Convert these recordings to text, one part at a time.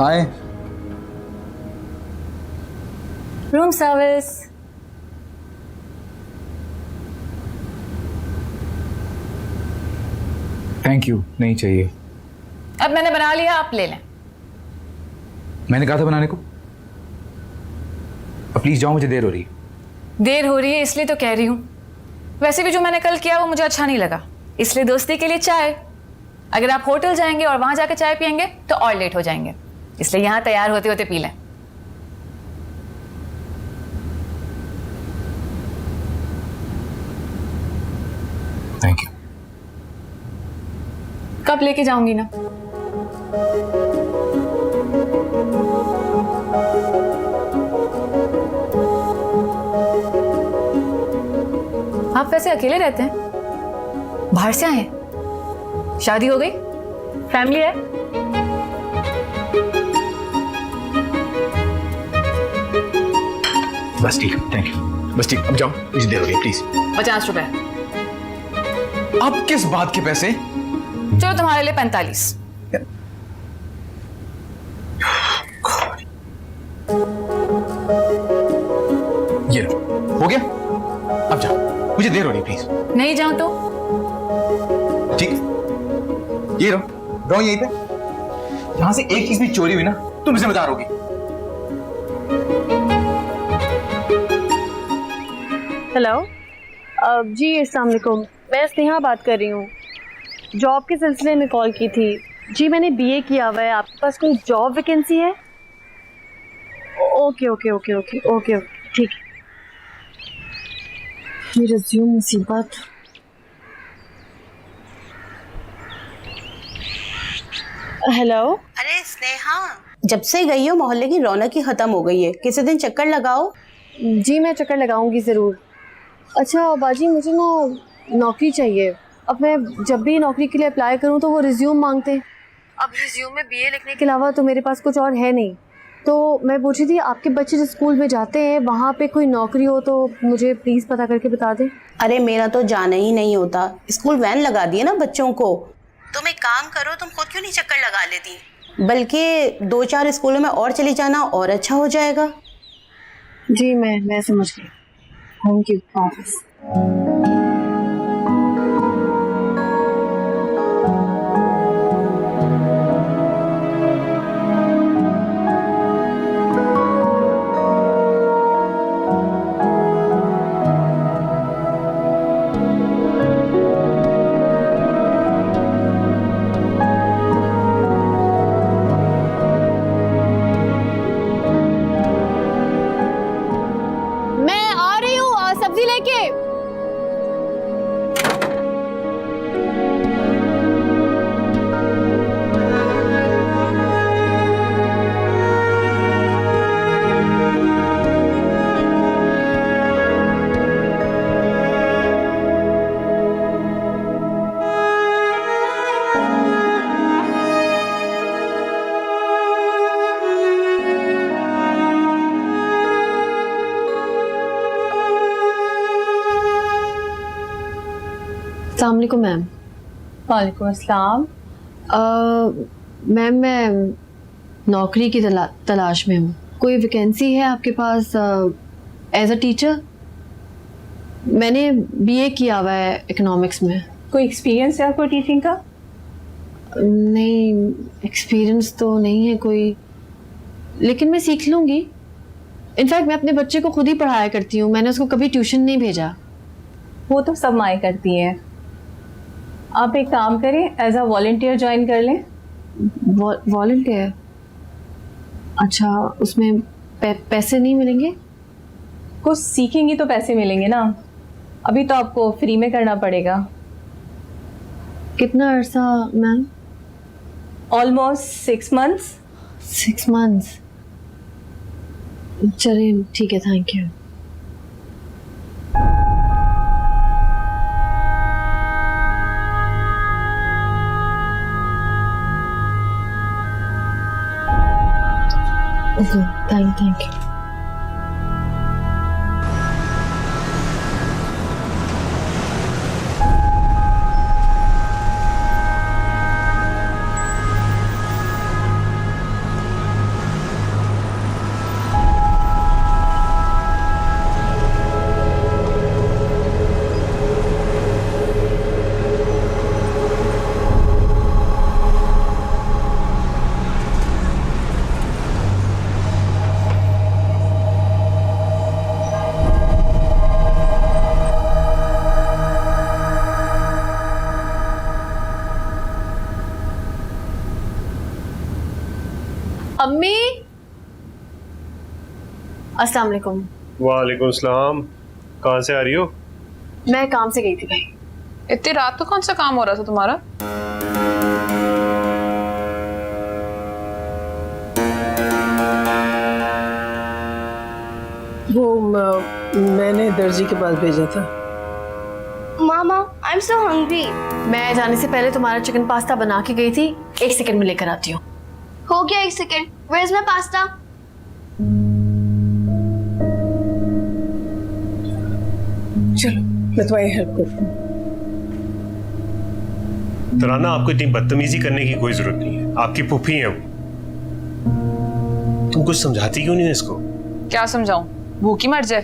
Hi. Room service. Thank you, नहीं चाहिए। अब मैंने बना लिया, आप ले लें। मैंने कहा था बनाने को। अब प्लीज जाओ, मुझे देर हो रही है। देर हो रही है इसलिए तो कह रही हूं। वैसे भी जो मैंने कल किया वो मुझे अच्छा नहीं लगा, इसलिए दोस्ती के लिए चाय। अगर आप होटल जाएंगे और वहां जाकर चाय पियेंगे तो और लेट हो जाएंगे, इसलिए यहां तैयार होते होते पी लें। Thank you. कब लेके जाऊंगी ना। आप वैसे अकेले रहते हैं? बाहर से आए हैं? शादी हो गई? फैमिली है? बस ठीक, थैंक यू। बस ठीक, अब जाओ, मुझे देर हो रही है, प्लीज। 50 रुपए। अब किस बात के पैसे? चलो तुम्हारे लिए 45। ये लो, हो गया। अब जाओ, मुझे देर हो रही है, प्लीज। नहीं जाऊं तो? ठीक, ये रहो यहीं पे। यहां से एक चीज भी चोरी हुई ना, तुम जिम्मेदार होगी। हेलो जी, अस्सलाम वालेकुम। मैं स्नेहा बात कर रही हूँ। जॉब के सिलसिले में कॉल की थी जी। मैंने बीए किया हुआ है। आपके पास कोई जॉब वैकेंसी है? Okay okay okay okay okay ठीक है। ये रिज्यूम मुसीबत। हेलो। अरे स्नेहा, जब से गई हो मोहल्ले की रौनक ही खत्म हो गई है। किसी दिन चक्कर लगाओ। जी मैं चक्कर लगाऊंगी ज़रूर। अच्छा बाजी, मुझे ना नौकरी चाहिए। अब मैं जब भी नौकरी के लिए अप्लाई करूं तो वो रिज्यूम मांगते हैं। अब रिज्यूम में बीए लिखने के अलावा तो मेरे पास कुछ और है नहीं। तो मैं पूछ रही थी, आपके बच्चे जिस स्कूल में जाते हैं वहाँ पे कोई नौकरी हो तो मुझे प्लीज़ पता करके बता दें। अरे मेरा तो जाना ही नहीं होता। स्कूल वैन लगा दिए ना बच्चों को। तुम एक काम करो, तुम खुद क्यों नहीं चक्कर लगा लेती, बल्कि 2-4 स्कूलों में और चली जाना और अच्छा हो जाएगा। जी मैं समझ गई। Thank you. ऑफिस सब्जी लेके। अस्सलाम वालेकुम मैम। वालेकुम अस्सलाम। मैम मैं नौकरी की तलाश में हूँ। कोई वैकेंसी है आपके पास एज अ टीचर? मैंने बीए किया हुआ है इकोनॉमिक्स में। कोई एक्सपीरियंस है आपको टीचिंग का? नहीं, एक्सपीरियंस तो नहीं है कोई, लेकिन मैं सीख लूँगी। इनफैक्ट मैं अपने बच्चे को खुद ही पढ़ाया करती हूँ। मैंने उसको कभी ट्यूशन नहीं भेजा। वो तो सब माएँ करती हैं। आप एक काम करें, एज अ वॉलंटियर ज्वाइन कर लें। वॉलंटियर? अच्छा, उसमें पैसे नहीं मिलेंगे? कुछ सीखेंगी तो पैसे मिलेंगे ना। अभी तो आपको फ्री में करना पड़ेगा। कितना अर्सा मैम? Almost 6 months। 6 months? चलिए ठीक है, thank you. Okay, thank you. अम्मी, अस्सलाम वालेकुम। वालेकुम सलाम। कहाँ से आ रही हो? मैं काम से गई थी भाई। इतनी रात को कौन सा काम हो रहा था तुम्हारा? वो मैंने दर्जी के पास भेजा था। मामा, आई एम सो हंग्री। मैं जाने से पहले तुम्हारा चिकन पास्ता बना के गई थी, 1 सेकंड में लेकर आती हूँ। हो गया 1 second. Where is my pasta? चलो मैं तुम्हारी हेल्प करती हूँ। तराना, आपको इतनी बदतमीजी करने की कोई जरूरत नहीं है। आपकी पुप्पी है वो। तुम कुछ समझाती क्यों नहीं है इसको? क्या समझाऊं? भूखी मर जाए।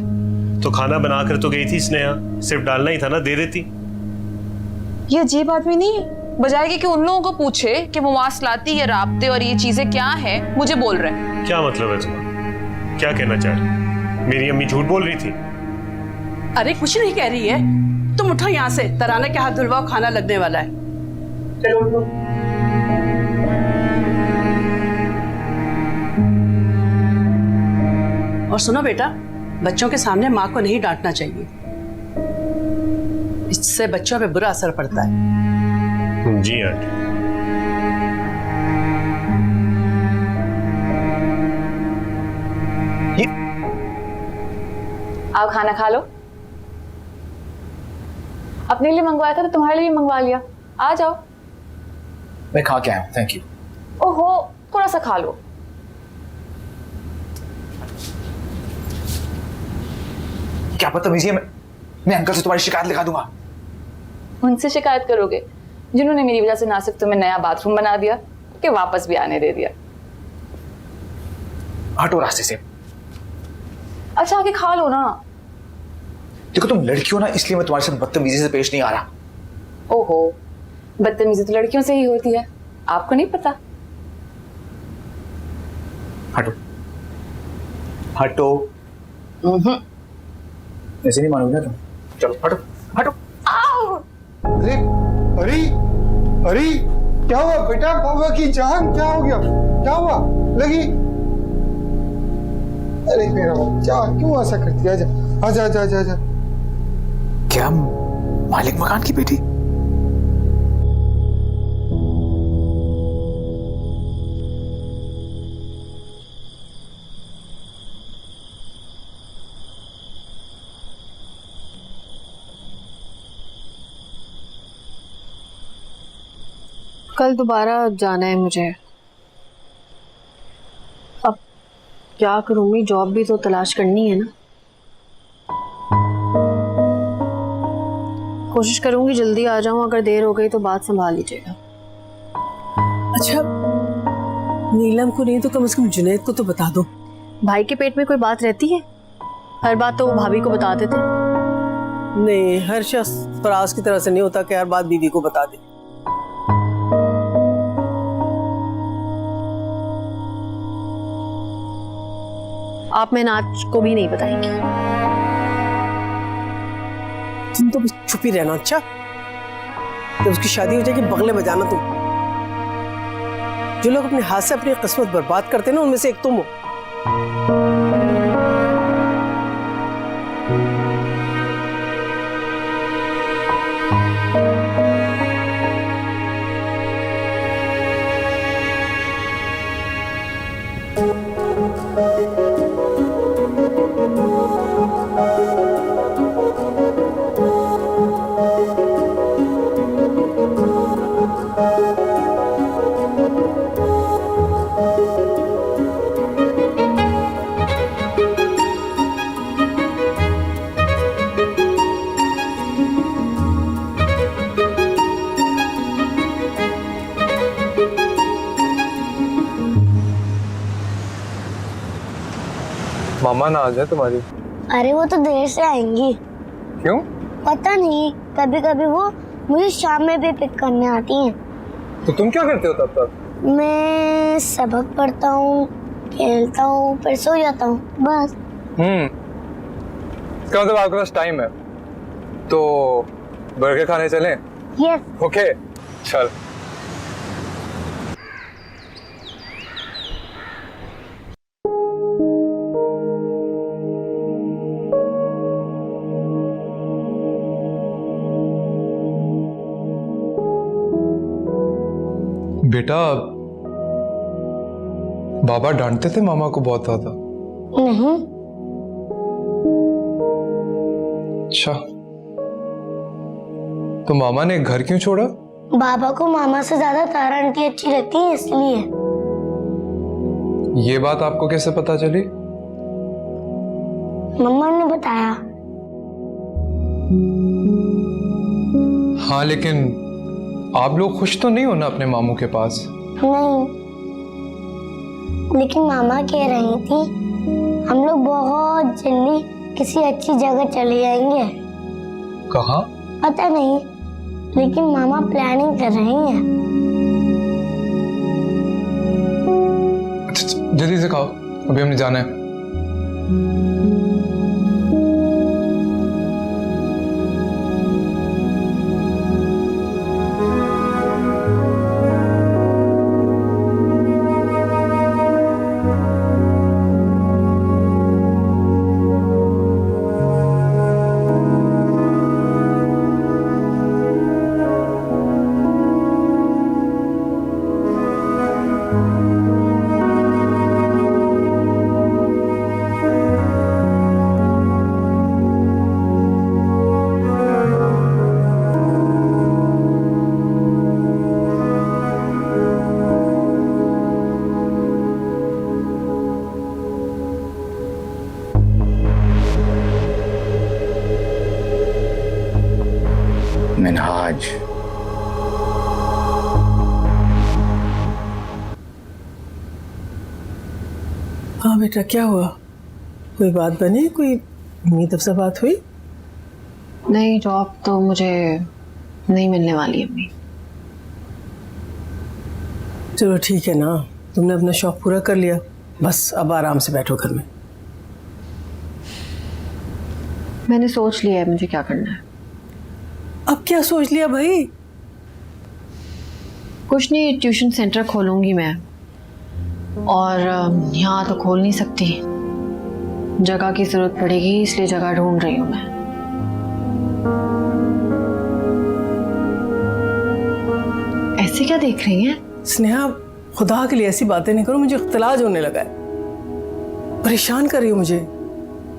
तो खाना बना कर तो गई थी स्नेहा, सिर्फ डालना ही था ना, दे देती। ये अजीब आदमी नहीं है, बजाय कि उन लोगों को पूछे कि मवासलाती ये राब्ते और ये चीजें क्या है, मुझे बोल रहे हैं। क्या मतलब है तुम्हारा? क्या कहना चाह रही? मेरी अम्मी झूठ बोल रही थी? अरे कुछ नहीं कह रही है। तुम उठो यहाँ से, तराना के हाथ धुलवाओ, खाना लगने वाला है। चलो उठो। और सुनो बेटा, बच्चों के सामने माँ को नहीं डांटना चाहिए, इससे बच्चों पे बुरा असर पड़ता है। जी आंटी। आओ खाना खा लो। अपने लिए मंगवाया था तो तुम्हारे लिए भी मंगवा लिया। आ जाओ। मैं खा के आया हूँ, थैंक यू। ओहो, थोड़ा सा खा लो। क्या बदतमीजी है? मैं अंकल से तुम्हारी शिकायत लिखा दूंगा। उनसे शिकायत करोगे जिन्होंने मेरी वजह से ना सिर्फ तुम्हें नया बाथरूम बना दिया कि वापस भी आने दे दिया। हटो रास्ते से। अच्छा आके खा लो ना। देखो तुम लड़की हो ना, इसलिए मैं तुम्हारे साथ बदतमीजी से पेश नहीं आ रहा। ओहो, बदतमीजी तो लड़कियों से ही होती है, आपको नहीं पता? हटो हटो। ऐसे नहीं मानोगे ना तुम। चलो हटो हटो। अरे अरे अरे, क्या हुआ बेटा? बाबा की जान, क्या हो गया? क्या हुआ? लगी? अरे मेरा बच्चा, क्यों ऐसा करती है? आजा आजा आजा आजा आजा। क्या मालिक मकान की बेटी? कल दोबारा जाना है मुझे। अब क्या करूँगी? जॉब भी तो तलाश करनी है ना। कोशिश करूंगी जल्दी आ जाऊं, अगर देर हो गई तो बात संभाल लीजिएगा। अच्छा, नीलम को नहीं तो कम से कम जुनैद को तो बता दो। भाई के पेट में कोई बात रहती है? हर बात तो वो भाभी को बता देते। नहीं, हर शख्स फराज की तरह से नहीं होता कि हर बात बीवी को बता दे। आप मैं नाच को भी नहीं बताएंगी। तुम तो बस चुप ही रहना। अच्छा, जब उसकी शादी हो जाएगी बगले बजाना तुम। जो लोग अपने हाथ से अपनी किस्मत बर्बाद करते हैं ना, उनमें से एक तुम हो। मामा ना आ जाए तुम्हारी। अरे वो तो देर से आएंगी। क्यों? पता नहीं, कभी कभी वो मुझे शाम में भी पिक करने आती हैं। तो तुम क्या करते हो तब तक? मैं सबक पढ़ता हूँ, खेलता हूँ, फिर सो जाता हूँ, बस। इसका मतलब आपके पास टाइम है, तो बर्गर खाने चलें? यस। ओके चल। बेटा, बाबा डांटते थे मामा को बहुत ज्यादा? नहीं। अच्छा, तो मामा ने घर क्यों छोड़ा? बाबा को मामा से ज्यादा तारा आंटी अच्छी लगती है इसलिए। ये बात आपको कैसे पता चली? मम्मा ने बताया। हाँ, लेकिन आप लोग खुश तो नहीं हो ना अपने मामू के पास? नहीं, लेकिन मामा कह रही थी हम लोग बहुत जल्दी किसी अच्छी जगह चले जाएंगे। कहाँ? पता नहीं, लेकिन मामा प्लानिंग कर रही हैं। अच्छा, जल्दी से खाओ, अभी हमने जाना है। मिनहाज, हाँ बेटा, क्या हुआ? कोई बात बनी? कोई उम्मीद अफजा बात हुई? नहीं, जॉब तो मुझे नहीं मिलने वाली अम्मी। चलो ठीक है ना, तुमने अपना शौक पूरा कर लिया, बस अब आराम से बैठो घर में। मैंने सोच लिया है मुझे क्या करना है। अब क्या सोच लिया भाई? कुछ नहीं, ट्यूशन सेंटर खोलूंगी मैं, और यहाँ तो खोल नहीं सकती, जगह की जरूरत पड़ेगी, इसलिए जगह ढूंढ रही हूँ मैं। ऐसे क्या देख रही हैं? स्नेहा, खुदा के लिए ऐसी बातें नहीं करो, मुझे इख्तिलाज होने लगा है, परेशान कर रही हो मुझे।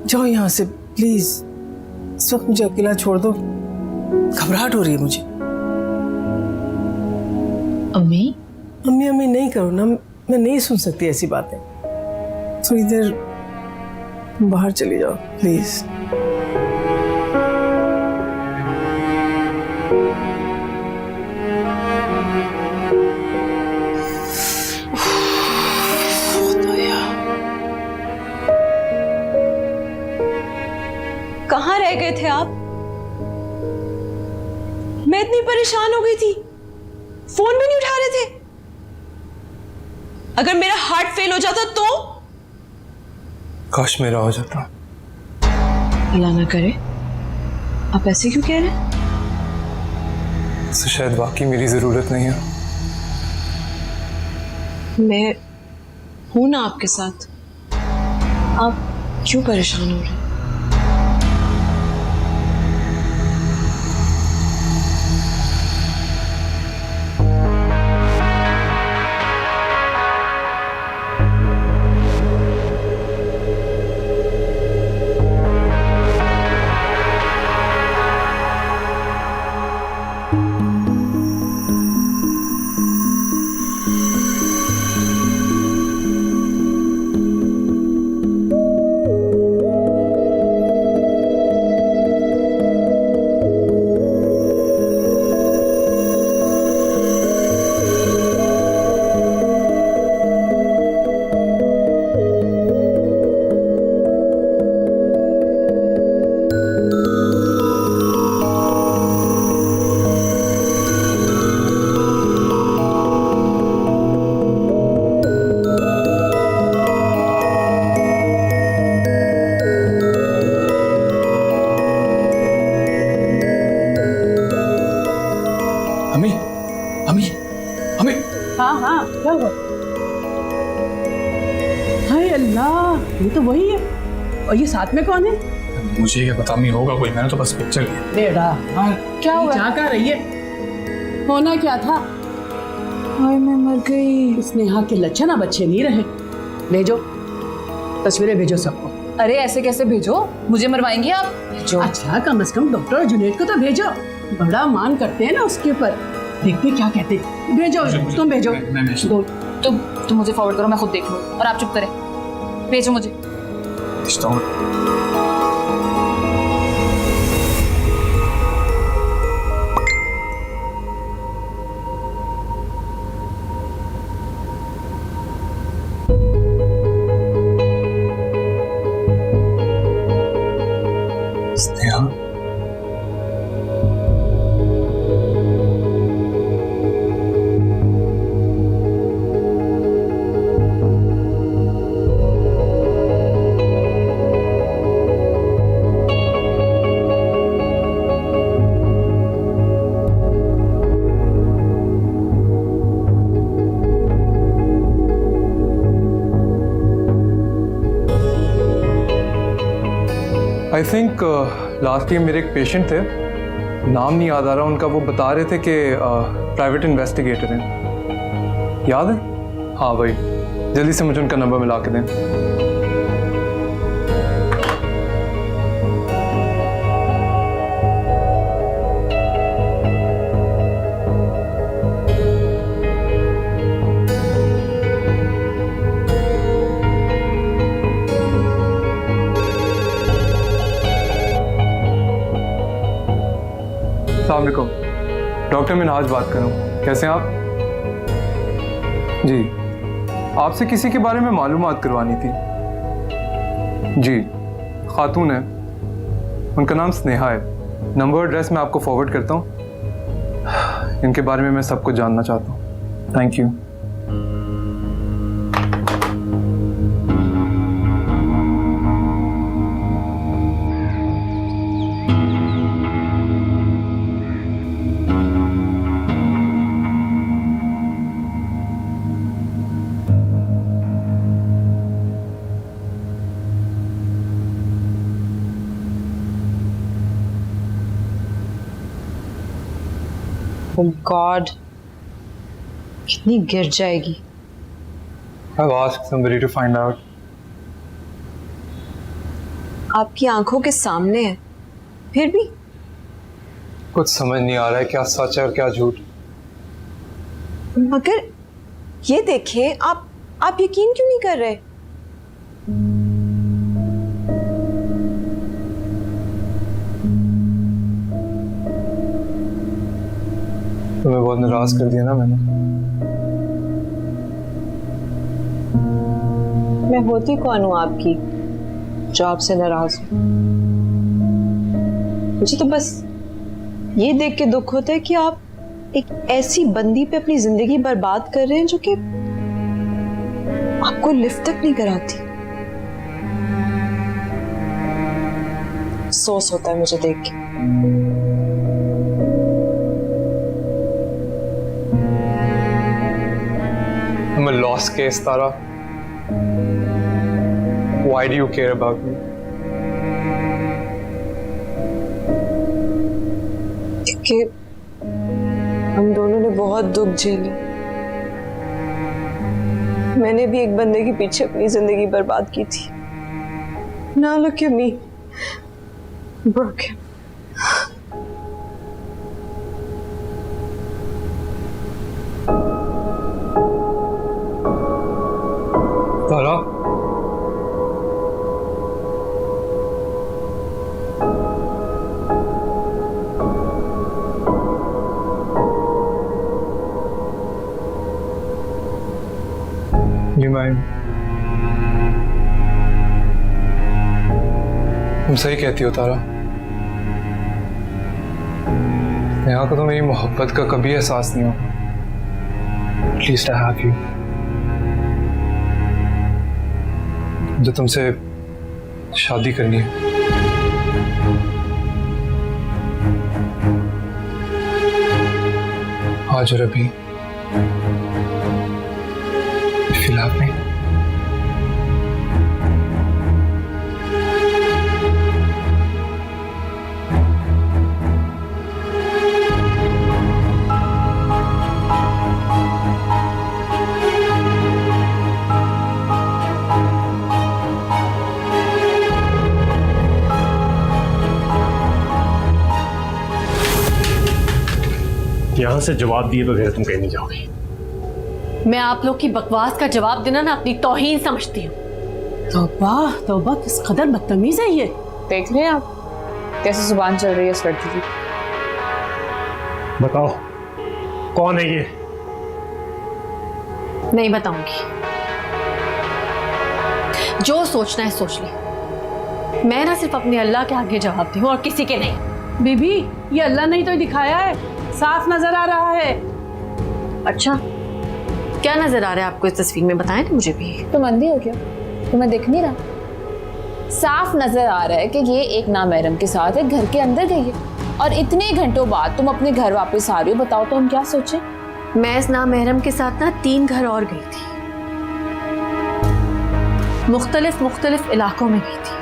जाओ यहाँ से प्लीज, इस वक्त मुझे अकेला छोड़ दो, घबराहट हो रही है मुझे। अम्मी? अम्मी अम्मी नहीं करो ना, मैं नहीं सुन सकती ऐसी बातें। थोड़ी देर बाहर चली जाओ प्लीज। कहाँ रह गए थे आप? मैं इतनी परेशान हो गई थी, फोन भी नहीं उठा रहे थे। अगर मेरा हार्ट फेल हो जाता तो? काश मेरा हो जाता। अल्लाह ना करे। आप ऐसे क्यों कह रहे हैं? तो शायद वाकई मेरी जरूरत नहीं है। मैं हूं ना आपके साथ, आप क्यों परेशान हो रहे हैं? क्या हुआ? हाय अल्लाह, ये तो वही है। और ये साथ में कौन है? मुझे क्या पता, नहीं होगा कोई, मैंने तो बस पिक्चर लिया। बेटा, हाँ क्या हुआ? क्या कर रही है? होना क्या था? हाय मैं मर गई। स्नेहा के लच्छन अब अच्छे नहीं रहे। भेजो तस्वीरें, भेजो सबको। अरे ऐसे कैसे भेजो, मुझे मरवाएंगी आप? भेजो। अच्छा कम से कम डॉक्टर जुनेद को तो भेजो, बड़ा मान करते हैं ना उसके ऊपर। देखते क्या कहते। भेजो तुम भेजो। तुम मुझे फॉरवर्ड करो, मैं खुद देख लूँ। और आप चुप करें, भेजो मुझे। Sneha, I think last year मेरे एक पेशेंट थे, नाम नहीं याद आ रहा उनका, वो बता रहे थे कि प्राइवेट इन्वेस्टिगेटर हैं। याद है? हाँ भाई, जल्दी से मुझे उनका नंबर मिला के दें। अस्सलाम वालेकुम, डॉक्टर मिनहाज बात कर रहा हूँ। कैसे हैं आप? जी, आपसे किसी के बारे में मालूमात करवानी थी। जी, खातून है, उनका नाम स्नेहा है। नंबर एड्रेस मैं आपको फॉरवर्ड करता हूँ। इनके बारे में मैं सब कुछ जानना चाहता हूँ। Thank you. Oh God, कितनी गिर जाएगी। I've asked somebody to find out. आपकी आंखों के सामने है, फिर भी कुछ समझ नहीं आ रहा है क्या सच है और क्या झूठ। मगर ये देखिए, आप यकीन क्यों नहीं कर रहे? तुम्हें बहुत नाराज कर दिया ना मैंने। मैं होती कौन हूँ आपकी जो आपसे नाराज हूँ? मुझे तो बस ये देख के दुख होता है कि आप एक ऐसी बंदी पे अपनी जिंदगी बर्बाद कर रहे हैं जो कि आपको लिफ्ट तक नहीं कराती। अफसोस होता है मुझे देख के। I'm a lost case, Tara. Why do you care about me? क्योंकि हम दोनों ने बहुत दुख झेले। मैंने भी एक बंदे के पीछे अपनी जिंदगी बर्बाद की थी। Now look at me, broken. Tara? You mind? तुम सही कहती हो तारा। यहाँ को तो मेरी मोहब्बत का कभी एहसास नहीं हुआ। At least I have you. जो तुमसे शादी करनी है। आज और अभी if you love me. यहाँ से जवाब दिए बगैर तुम कहीं नहीं जाओगे। मैं आप लोग की बकवास का जवाब देना ना अपनी तौहीन समझती हूँ। तौबा तौबा, किस कदर बदतमीज है ये। देख रहे हैं आप कैसे जुबान चल रही है इस लड़की की। बताओ कौन है ये? नहीं बताऊंगी, जो सोचना है सोच ले। मैं ना सिर्फ अपने अल्लाह के आगे जवाब दूँ और किसी के नहीं। बीबी, ये अल्लाह ने ही तो दिखाया है, साफ नजर आ रहा है। अच्छा, क्या नजर आ रहा है आपको इस तस्वीर में, बताएं ना मुझे भी। तुम अंधी हो क्या? तुम्हें दिख नहीं रहा? साफ नजर आ रहा है कि ये एक नामहरम के साथ एक घर के अंदर गई है और इतने घंटों बाद तुम अपने घर वापस आ रही हो। बताओ तो हम क्या सोचे? मैं इस नामहरम के साथ ना 3 घर और गई थी, मुख्तलिफ इलाकों में गई थी।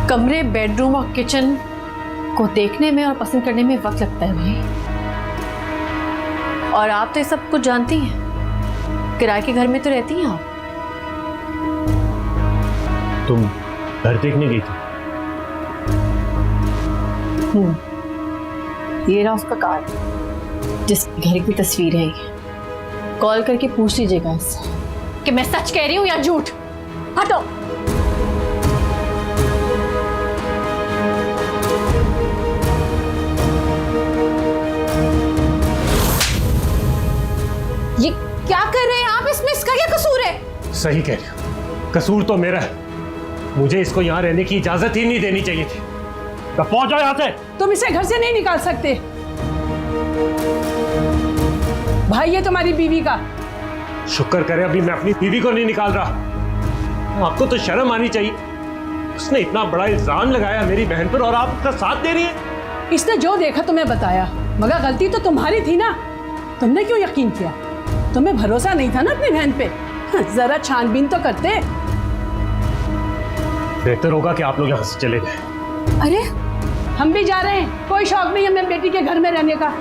कमरे, बेडरूम और किचन को देखने में और पसंद करने में वक्त लगता है भाई। और आप तो ये सब कुछ जानती हैं, किराए के घर में तो रहती हैं आप। तुम घर देखने गई थी? ये रहा उसका कार्ड, जिस घर की तस्वीर है ये। कॉल करके पूछ लीजिएगा इससे कि मैं सच कह रही हूँ या झूठ। हटो। ये क्या कर रहे हैं आप? इसमें इसका क्या कसूर है? सही कह रही हो, कसूर तो मेरा है। मुझे इसको यहाँ रहने की इजाजत ही नहीं देनी चाहिए थी। तो पहुंच जाओ यहाँ से। तुम इसे घर से नहीं निकाल सकते भाई, ये तुम्हारी बीवी का। शुक्र करे अभी मैं अपनी बीवी को नहीं निकाल रहा। आपको तो शर्म आनी चाहिए। उसने इतना बड़ा इल्जाम लगाया मेरी बहन पर और आप उसका साथ दे रही है। इसने जो देखा तुम्हें बताया, मगर गलती तो तुम्हारी थी ना। तुमने क्यों यकीन किया? तुम्हें भरोसा नहीं था ना अपनी बहन पे? जरा छानबीन तो करते। बेहतर होगा कि आप लोग यहाँ से चले गए। अरे हम भी जा रहे हैं, कोई शौक नहीं हमें बेटी के घर में रहने का।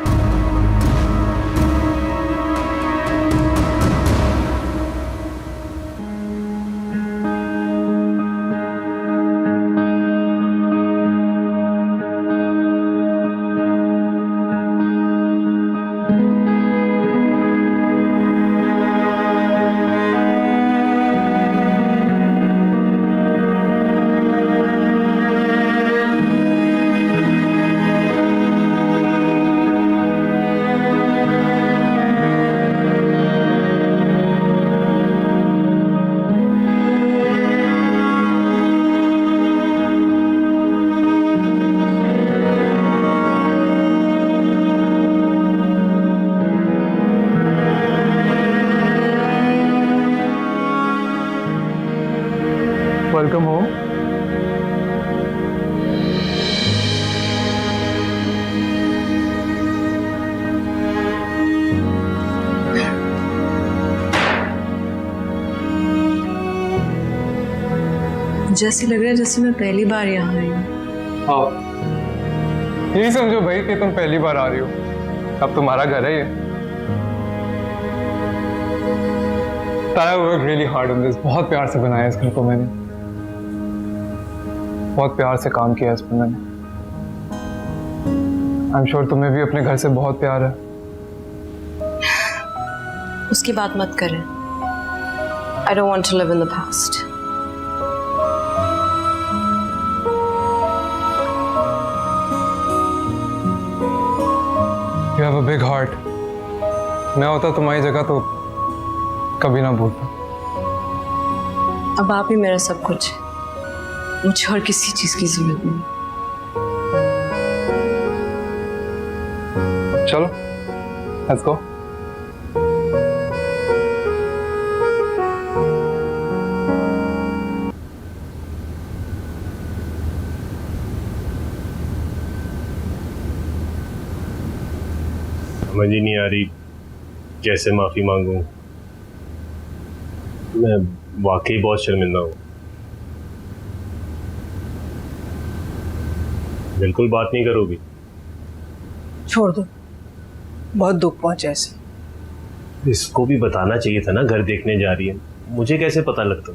Welcome home. जैसे लग रहा है जैसे मैं पहली बार यहाँ आई हूँ। हाँ, यही समझो भाई कि तुम पहली बार आ रही हो। अब तुम्हारा घर है ये। तारा work really hard on this. बहुत प्यार से बनाया इस घर को मैंने, बहुत प्यार से काम किया इस पर मैंने। आई एम श्योर तुम्हें भी अपने घर से बहुत प्यार है। उसकी बात मत करें। I don't want to live in the past. You have a big heart. मैं होता तुम्हारी जगह तो कभी ना भूलता। अब आप ही मेरा सब कुछ है, मुझे और किसी चीज की जरूरत नहीं। चलो, let's go. समझ ही नहीं आ रही कैसे माफी मांगूं। मैं वाकई बहुत शर्मिंदा हूँ। बिल्कुल बात नहीं करोगी? छोड़ दो, बहुत दुख पहुंचा इसे। इसको भी बताना चाहिए था ना घर देखने जा रही है। मुझे कैसे पता लगता?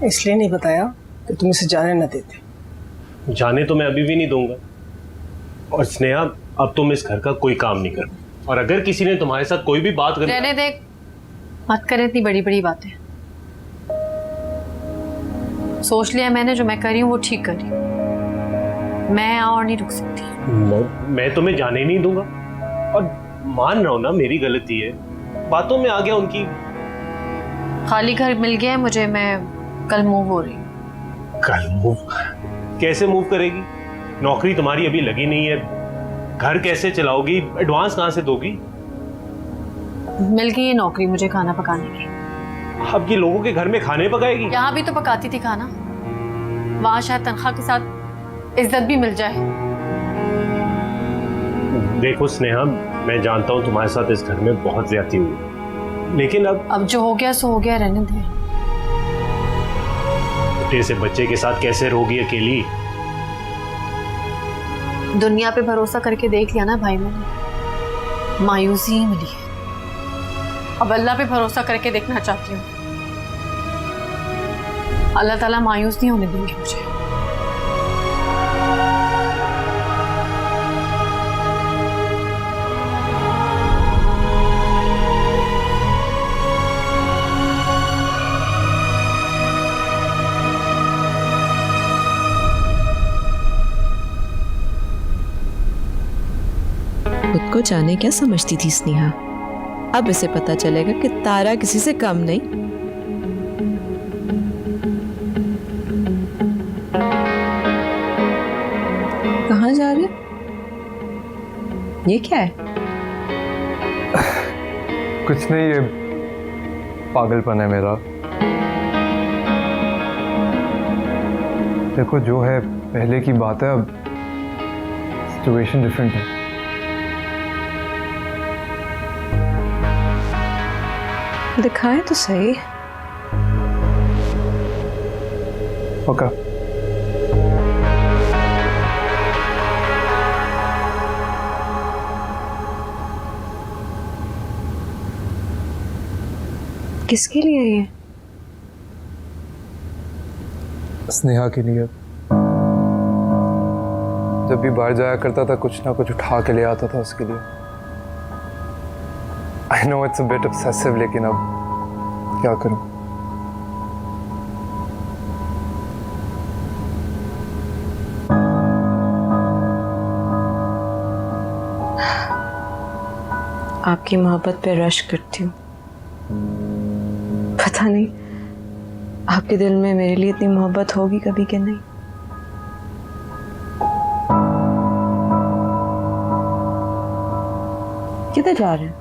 इसलिए नहीं बताया कि तुम इसे जाने न देते। जाने तो मैं अभी भी नहीं दूंगा। और स्नेहा, अब तुम इस घर का कोई काम नहीं करना। और अगर किसी ने तुम्हारे साथ कोई भी बात करनी, रहने दे, मत करे इतनी बड़ी बड़ी बातें। सोच लिया मैंने, जो मैं कर रही हूँ वो ठीक कर रही हूँ। मैं यहाँ और नहीं रुक सकती। मैं तुम्हें जाने नहीं दूंगा। और मान रहा हूं ना मेरी गलती है, बातों में आ गया उनकी। खाली घर मिल गया है मुझे, मैं कल मूव हो रही हूँ। कल मूव? कैसे मूव करेगी? नौकरी तुम्हारी अभी लगी नहीं है, घर कैसे चलाओगी? एडवांस कहाँ से दोगी? मिल गई है नौकरी मुझे खाना पकाने की। अब ये लोगों के घर में खाने पकाएगी? यहाँ भी तो पकाती थी खाना, वहां शायद तनख्वाह के साथ इज्जत भी मिल जाए। देखो स्नेहा, मैं जानता हूँ तुम्हारे साथ इस घर में बहुत ज्यादती हुई, लेकिन अब जो हो गया सो हो गया, रहने दे। छोटे से बच्चे के साथ कैसे रोगी अकेली? दुनिया पे भरोसा करके देख लिया ना भाई मैंने, मायूसी ही मिली है। अब अल्लाह पे भरोसा करके देखना चाहती हूँ, अल्लाह ताला मायूस नहीं होने देंगे मुझे। खुद को जाने क्या समझती थी स्नेहा, अब इसे पता चलेगा कि तारा किसी से कम नहीं। कहाँ जा रहे? ये क्या है? कुछ नहीं, ये पागलपन है मेरा। देखो जो है पहले की बात है, अब सिचुएशन डिफरेंट है। दिखाएं तो सही। ओके। किसके लिए ये? स्नेहा के लिए। जब भी बाहर जाया करता था कुछ ना कुछ उठा के ले आता था उसके लिए। I know it's a bit obsessive, लेकिन अब क्या करूं? आपकी मोहब्बत पे रश करती हूँ। पता नहीं आपके दिल में मेरे लिए इतनी मोहब्बत होगी कभी कि नहीं। किधर जा रहे हैं?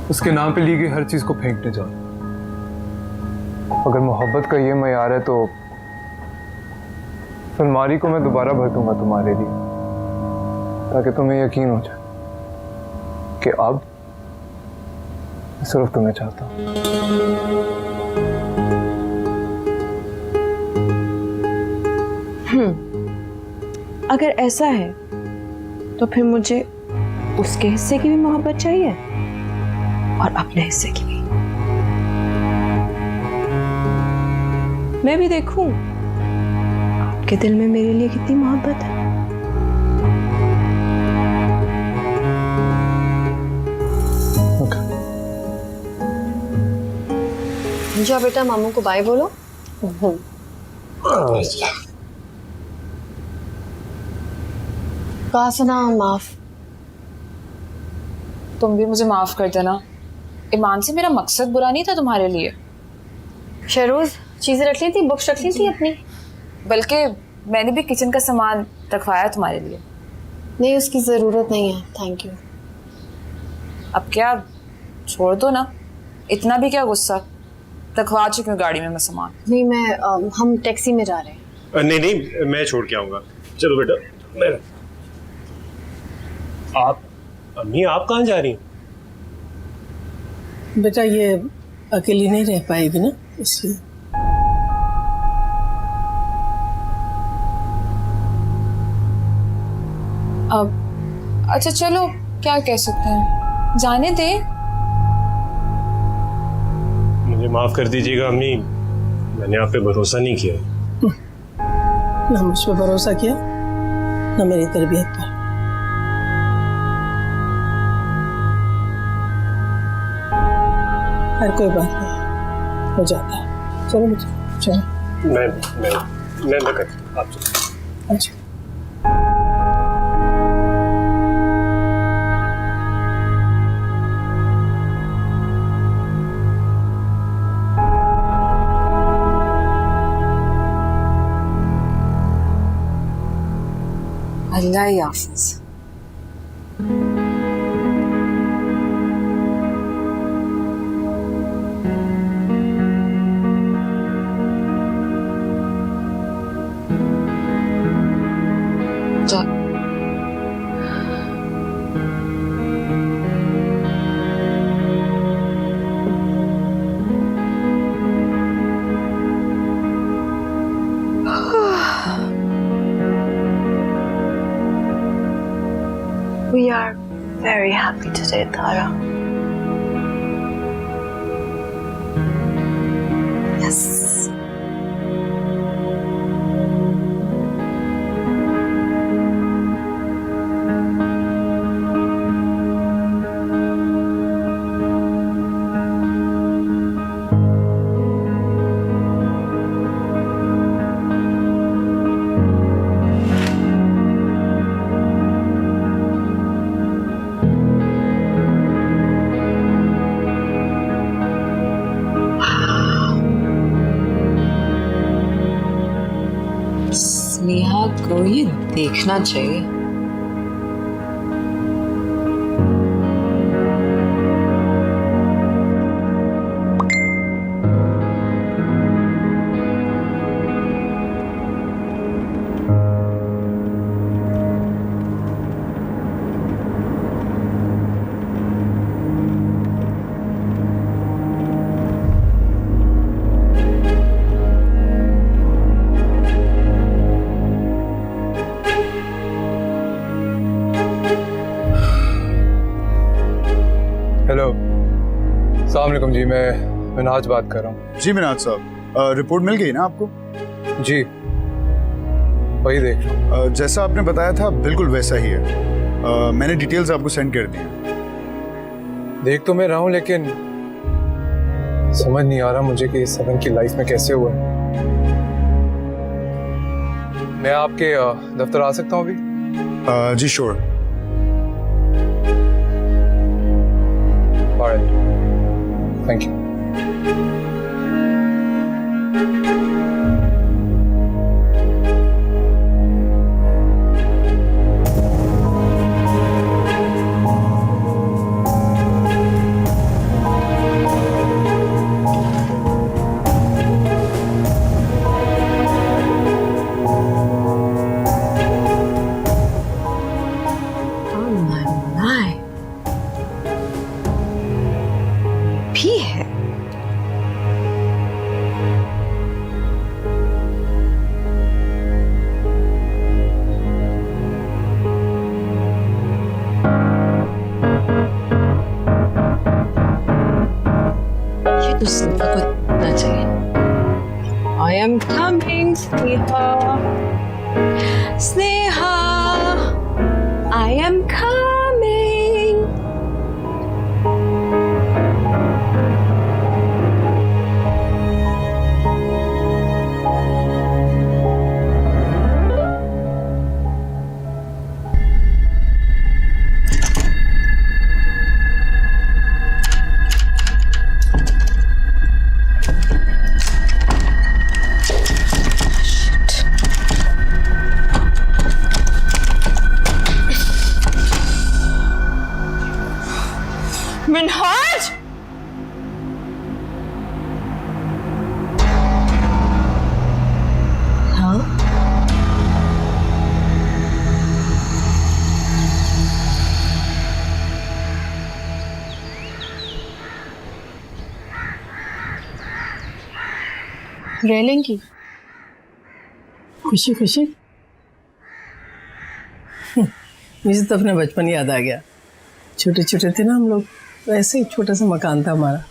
उसके नाम पे ली गई हर चीज को फेंकने जाओ। अगर मोहब्बत का ये मयार है तो अलमारी को मैं दोबारा भर दूंगा तुम्हारे लिए, ताकि तुम्हें यकीन हो जाए कि अब सिर्फ तुम्हें चाहता हूं। अगर ऐसा है तो फिर मुझे उसके हिस्से की भी मोहब्बत चाहिए और अपने हिस्से की भी। मैं भी देखूं आपके दिल में मेरे लिए कितनी मोहब्बत है। जा बेटा, मामू को बाय बोलो। कहा सुना माफ। तुम भी मुझे माफ कर देना। ईमान से मेरा मकसद बुरा नहीं था तुम्हारे लिए। शहरोज, चीजें रख ली थी, बुक्स रख ली थी अपनी। बल्कि मैंने भी किचन का सामान रखवाया तुम्हारे लिए। नहीं, उसकी जरूरत नहीं है, थैंक यू। अब क्या, छोड़ दो ना, इतना भी क्या गुस्सा। रखवा चुकी हूँ गाड़ी में मैं सामान। नहीं, मैं हम टैक्सी में जा रहे हैं। नहीं नहीं, मैं छोड़ के आऊंगा। चलो बेटा। मैं आप अम्मी, आप कहाँ जा रही हैं? बेटा ये अकेली नहीं रह पाएगी ना, इसलिए। अब अच्छा चलो, क्या कह सकते हैं, जाने दे। मुझे माफ कर दीजिएगा अम्मी, मैंने आप पे भरोसा नहीं किया। ना मुझ पर भरोसा किया, ना मेरी तरबियत पर। हर कोई बात नहीं, हो जाता है। चलो बेटा, चलो। मैं कर आप चलो। अच्छा। अल्लाह याफिज। We are very happy today, Tara. Yes. Sneha को ये देखना चाहिए। हेलो, अस्सलाम वालेकुम जी, मैं मिनाज बात कर रहा हूँ। जी मिनाज साहब, रिपोर्ट मिल गई ना आपको? जी, वही देख लो। जैसा आपने बताया था बिल्कुल वैसा ही है। मैंने डिटेल्स आपको सेंड कर दी हैं। देख तो मैं रहा हूँ, लेकिन समझ नहीं आ रहा मुझे कि इस सबन की लाइफ में कैसे हुआ। मैं आपके दफ्तर आ सकता हूँ अभी? जी sure. All right. Thank you. भी है। ये तो स्नेहा को इतना चाहिए। I am coming, Sneha. Sneha, I am coming. Minhaj, हाँ रेलिंग की खुशी खुशी। मुझे तो अपना बचपन याद आ गया। छोटे छोटे थे ना हम लोग, तो ऐसे ही छोटा सा मकान था हमारा,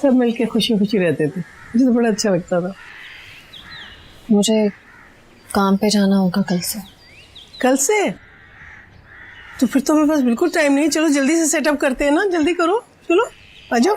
सब मिलके खुशी खुशी रहते थे। मुझे तो बड़ा अच्छा लगता था। मुझे काम पे जाना होगा कल से। कल से? तो फिर तो मेरे पास बिल्कुल टाइम नहीं। चलो जल्दी से सेटअप करते हैं ना, जल्दी करो, चलो आ जाओ।